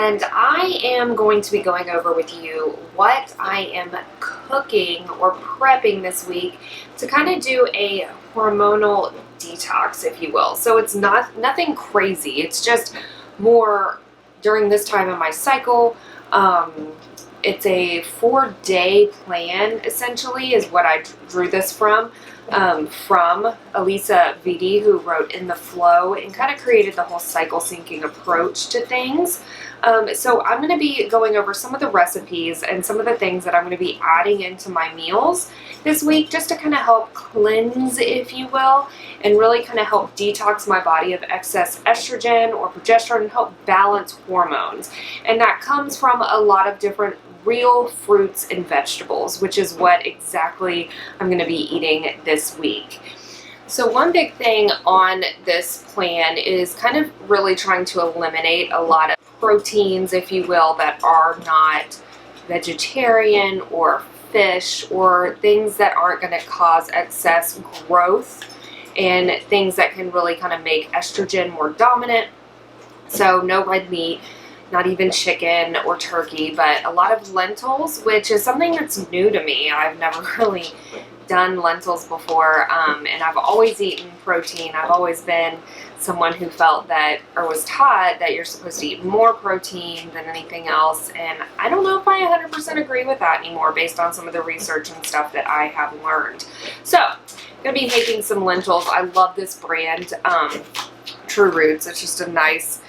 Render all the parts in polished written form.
and I am going to be going over with you what I am cooking or prepping this week to kind of do a hormonal detox, if you will. So it's nothing crazy. It's just more during this time of my cycle. It's a 4-day plan, essentially, is what I drew this from Elisa Vitti, who wrote In the Flow and kind of created the whole cycle syncing approach to things. So I'm going to be going over some of the recipes and some of the things that I'm going to be adding into my meals this week, just to kind of help cleanse, if you will, and really kind of help detox my body of excess estrogen or progesterone and help balance hormones. And that comes from a lot of different real fruits and vegetables, which is what exactly I'm going to be eating this week. So one big thing on this plan is kind of really trying to eliminate a lot of proteins, if you will, that are not vegetarian or fish or things that aren't going to cause excess growth and things that can really kind of make estrogen more dominant. So no red meat, not even chicken or turkey, but a lot of lentils, which is something that's new to me. I've never really done lentils before, and I've always eaten protein. I've always been someone who felt that, or was taught that you're supposed to eat more protein than anything else, and I don't know if I 100% agree with that anymore based on some of the research and stuff that I have learned. So I'm going to be making some lentils. I love this brand, True Roots. It's just a nice,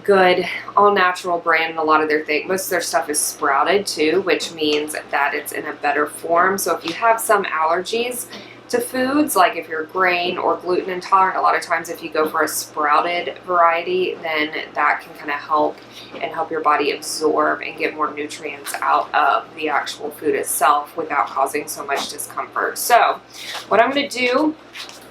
good, all-natural brand, and a lot of their most of their stuff is sprouted too, which means that it's in a better form. So if you have some allergies to foods, like if you're grain or gluten intolerant, a lot of times if you go for a sprouted variety, then that can kind of help your body absorb and get more nutrients out of the actual food itself without causing so much discomfort. So what I'm going to do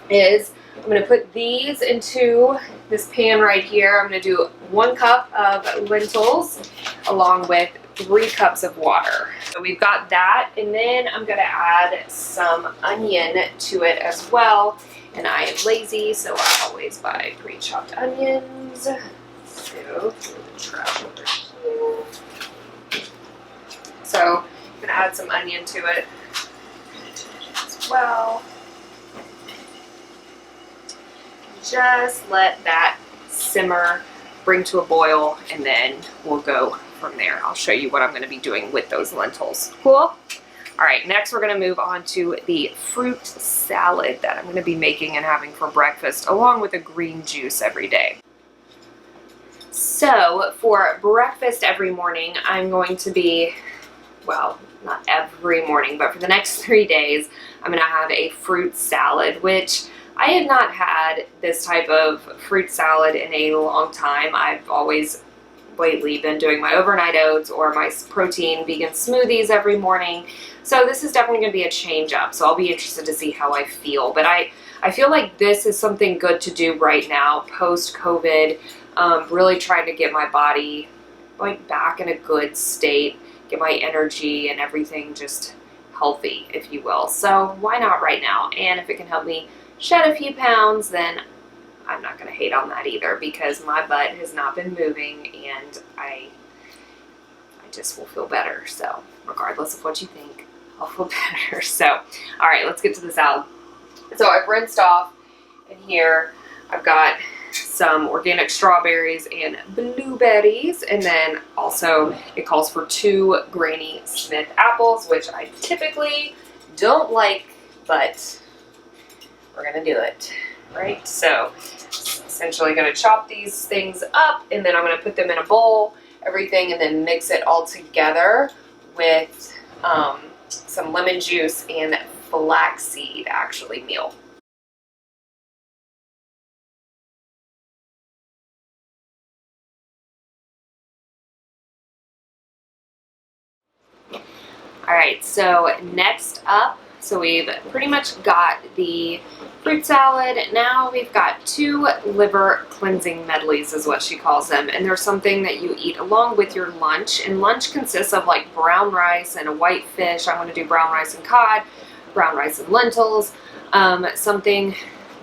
is I'm going to put these into this pan right here. I'm going to do 1 cup of lentils along with 3 cups of water. So we've got that, and then I'm going to add some onion to it as well. And I am lazy, so I always buy pre-chopped onions. So I'm going to add some onion to it as well. Just let that simmer, bring to a boil, and then we'll go from there. I'll show you what I'm going to be doing with those lentils. Cool? All right, next we're going to move on to the fruit salad that I'm going to be making and having for breakfast, along with a green juice every day. So for breakfast every morning, I'm going to be, well, not every morning, but for the next 3 days, I'm going to have a fruit salad, which I had not had this type of fruit salad in a long time. I've always lately been doing my overnight oats or my protein vegan smoothies every morning. So this is definitely going to be a change up. So I'll be interested to see how I feel. But I feel like this is something good to do right now, post-COVID, really trying to get my body like back in a good state, get my energy and everything just healthy, if you will. So why not right now? And if it can help me shed a few pounds, then I'm not going to hate on that either, because my butt has not been moving and I just will feel better. So regardless of what you think, I'll feel better. So all right, let's get to the salad. So I've rinsed off, and here I've got some organic strawberries and blueberries, and then also it calls for 2 Granny Smith apples, which I typically don't like, but we're going to do it, right? So essentially going to chop these things up, and then I'm going to put them in a bowl, everything, and then mix it all together with some lemon juice and flaxseed, actually, meal. All right, so next up, so we've pretty much got the fruit salad. Now we've got 2 liver cleansing medleys is what she calls them. And they're something that you eat along with your lunch. And lunch consists of like brown rice and a white fish. I'm going to do brown rice and cod, brown rice and lentils, something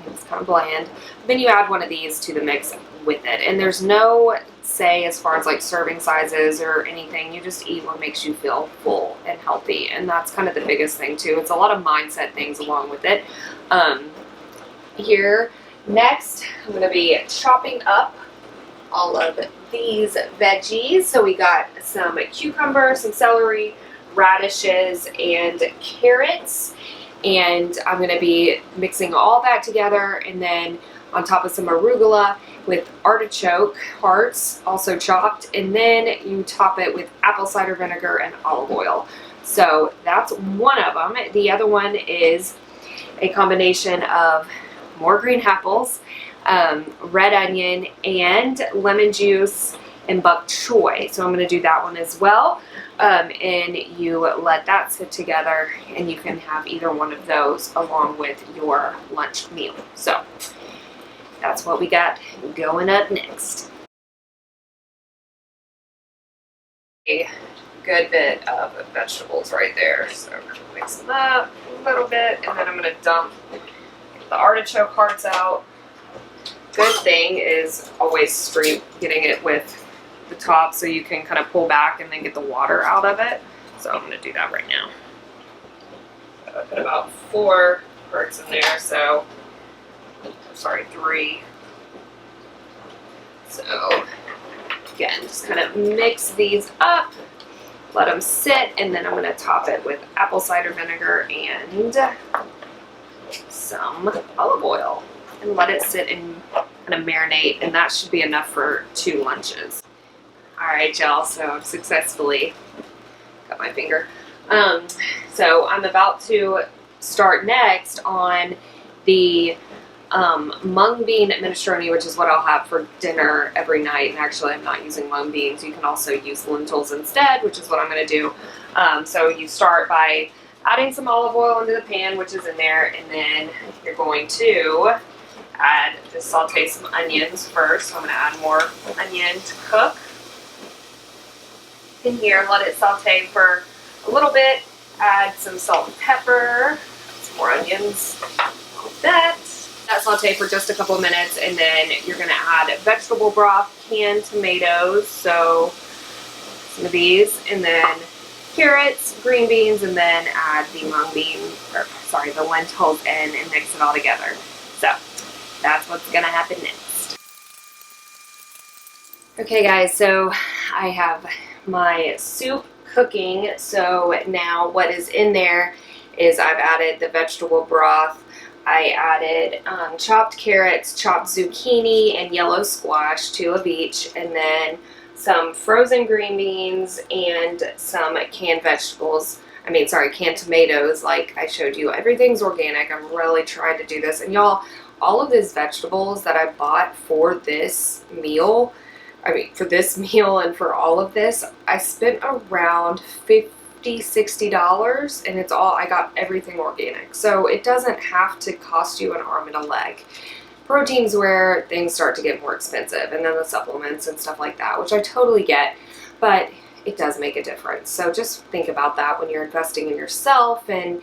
that's kind of bland. Then you add one of these to the mix with it. And there's no say as far as like serving sizes or anything. You just eat what makes you feel full and healthy, and that's kind of the biggest thing too. It's a lot of mindset things along with it. Here next, I'm going to be chopping up all of these veggies. So we got some cucumber, some celery, radishes, and carrots. And I'm going to be mixing all that together, and then on top of some arugula with artichoke hearts, also chopped, and then you top it with apple cider vinegar and olive oil. So that's one of them. The other one is a combination of more green apples, red onion, and lemon juice and bok choy. So I'm going to do that one as well. And you let that sit together, and you can have either one of those along with your lunch meal. So that's what we got going up next. A good bit of vegetables right there. So I'm going to mix them up a little bit, and then I'm going to dump the artichoke hearts out. Good thing is always getting it with the top so you can kind of pull back and then get the water out of it. So I'm going to do that right now. I put about 4 hearts in there, so sorry, 3. So again, just kind of mix these up, let them sit, and then I'm going to top it with apple cider vinegar and some olive oil and let it sit and kind of marinate, and that should be enough for 2 lunches. Alright y'all, so I've successfully got my finger. So I'm about to start next on the mung bean minestrone, which is what I'll have for dinner every night. And actually I'm not using mung beans. You can also use lentils instead, which is what I'm going to do. So you start by adding some olive oil into the pan, which is in there, and then you're going to just saute some onions first. So I'm going to add more onion to cook in here. Let it saute for a little bit. Add some salt and pepper, some more onions, like that. That saute for just a couple minutes, and then you're going to add vegetable broth, canned tomatoes, so some of these, and then carrots, green beans, and then add the the lentils in and mix it all together. So that's what's going to happen next. Okay guys, so I have my soup cooking. So now what is in there is I've added the vegetable broth. I added chopped carrots, chopped zucchini, and yellow squash, 2 of each, and then some frozen green beans and some canned canned tomatoes like I showed you. Everything's organic. I'm really trying to do this. And y'all, all of these vegetables that I bought for this meal, and for all of this, I spent around $50–$60, and I got everything organic. So it doesn't have to cost you an arm and a leg. Protein's where things start to get more expensive, and then the supplements and stuff like that, which I totally get, but it does make a difference. So just think about that when you're investing in yourself, and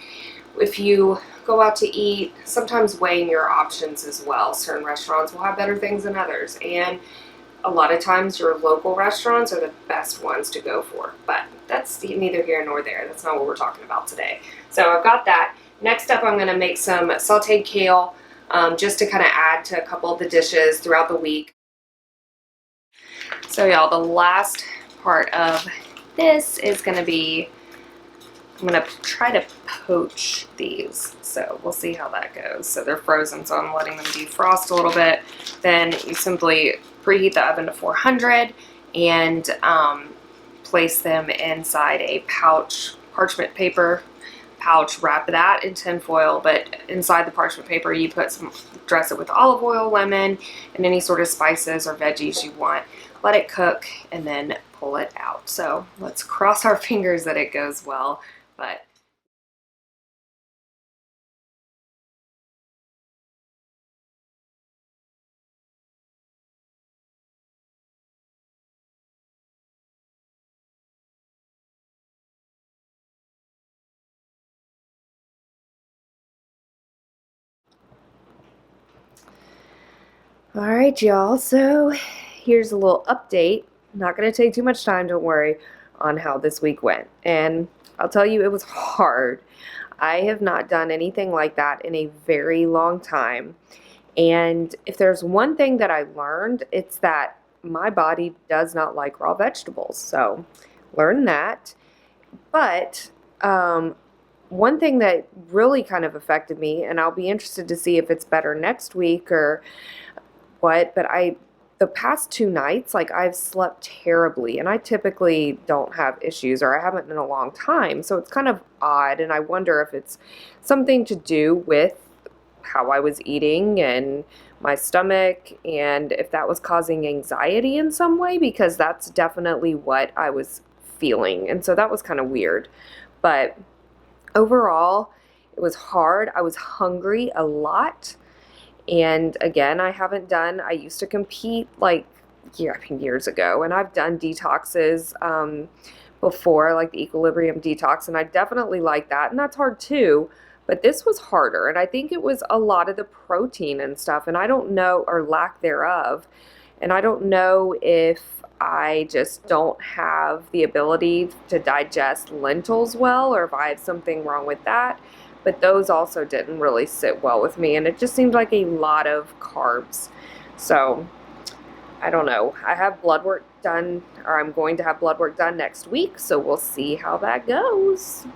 if you go out to eat, sometimes weighing your options as well. Certain restaurants will have better things than others, and a lot of times your local restaurants are the best ones to go for, but that's neither here nor there. That's not what we're talking about today. So I've got that. Next up, I'm going to make some sauteed kale, just to kind of add to a couple of the dishes throughout the week. So y'all, the last part of this is going to be, I'm going to try to poach these. So we'll see how that goes. So they're frozen, so I'm letting them defrost a little bit. Then you simply preheat the oven to 400 and place them inside a parchment paper pouch. Wrap that in tin foil, but inside the parchment paper you dress it with olive oil, lemon, and any sort of spices or veggies you want. Let it cook and then pull it out. So let's cross our fingers that it goes well. But all right, y'all, so here's a little update. Not going to take too much time, don't worry, on how this week went. And I'll tell you, it was hard. I have not done anything like that in a very long time. And if there's one thing that I learned, it's that my body does not like raw vegetables. So learn that. But one thing that really kind of affected me, and I'll be interested to see if it's better next week or what, but the past 2 nights, like I've slept terribly, and I typically don't have issues, or I haven't in a long time. So it's kind of odd, and I wonder if it's something to do with how I was eating and my stomach, and if that was causing anxiety in some way, because that's definitely what I was feeling. And so that was kind of weird. But overall, it was hard. I was hungry a lot. And again, I used to compete like years ago, and I've done detoxes before, like the equilibrium detox, and I definitely like that, and that's hard too. But this was harder, and I think it was a lot of the protein and stuff, and I don't know, or lack thereof, and I don't know if I just don't have the ability to digest lentils well, or if I have something wrong with that. But those also didn't really sit well with me, and it just seemed like a lot of carbs. So I don't know. I have blood work done, or I'm going to have blood work done next week, so we'll see how that goes.